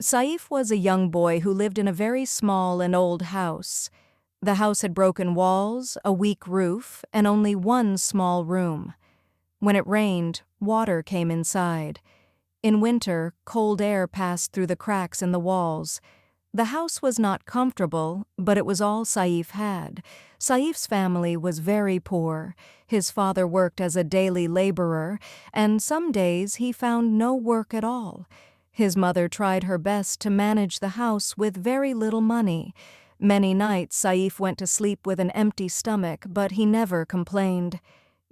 Saif was a young boy who lived in a very small and old house. The house had broken walls, a weak roof, and only one small room. When it rained, water came inside. In winter, cold air passed through the cracks in the walls. The house was not comfortable, but it was all Saif had. Saif's family was very poor. His father worked as a daily laborer, and some days he found no work at all. His mother tried her best to manage the house with very little money. Many nights Saif went to sleep with an empty stomach, but he never complained.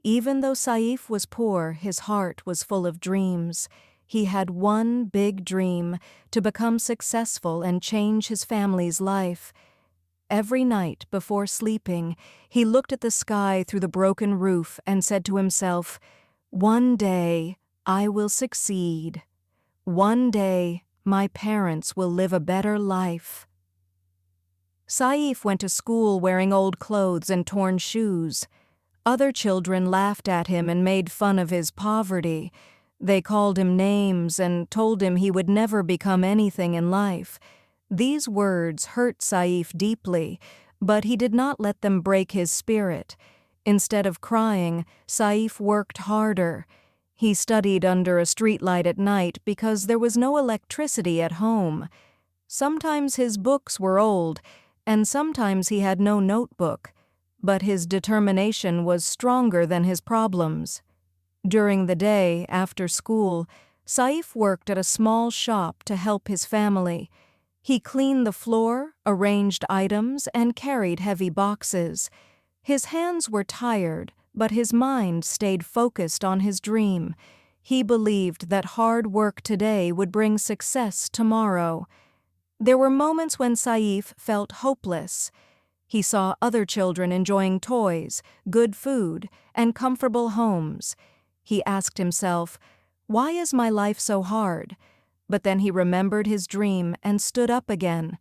Even though Saif was poor, his heart was full of dreams. He had one big dream, to become successful and change his family's life. Every night before sleeping, he looked at the sky through the broken roof and said to himself, "One day I will succeed. One day my parents will live a better life." Saif went to school wearing old clothes and torn shoes. Other children laughed at him and made fun of his poverty. They called him names and told him he would never become anything in life. These words hurt Saif deeply, but he did not let them break his spirit. Instead of crying, Saif worked harder. He studied under a streetlight at night because there was no electricity at home. Sometimes his books were old, and sometimes he had no notebook, but his determination was stronger than his problems. During the day, after school, Saif worked at a small shop to help his family. He cleaned the floor, arranged items, and carried heavy boxes. His hands were tired, but his mind stayed focused on his dream. He believed that hard work today would bring success tomorrow. There were moments when Saif felt hopeless. He saw other children enjoying toys, good food, and comfortable homes. He asked himself, "Why is my life so hard?" But then he remembered his dream and stood up again.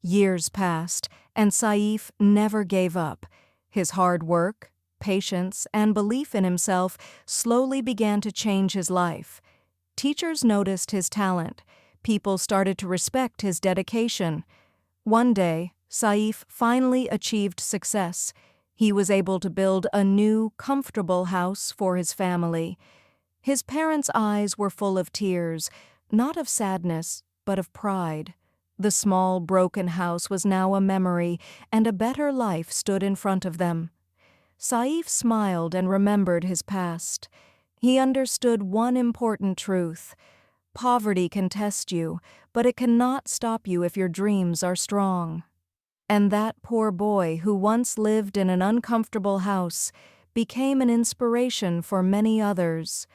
Years passed, and Saif never gave up. His hard work, patience, and belief in himself slowly began to change his life. Teachers noticed his talent. People started to respect his dedication. One day, Saif finally achieved success. He was able to build a new, comfortable house for his family. His parents' eyes were full of tears, not of sadness, but of pride. The small, broken house was now a memory, and a better life stood in front of them. Saif smiled and remembered his past. He understood one important truth. Poverty can test you, but it cannot stop you if your dreams are strong. And that poor boy who once lived in an uncomfortable house became an inspiration for many others.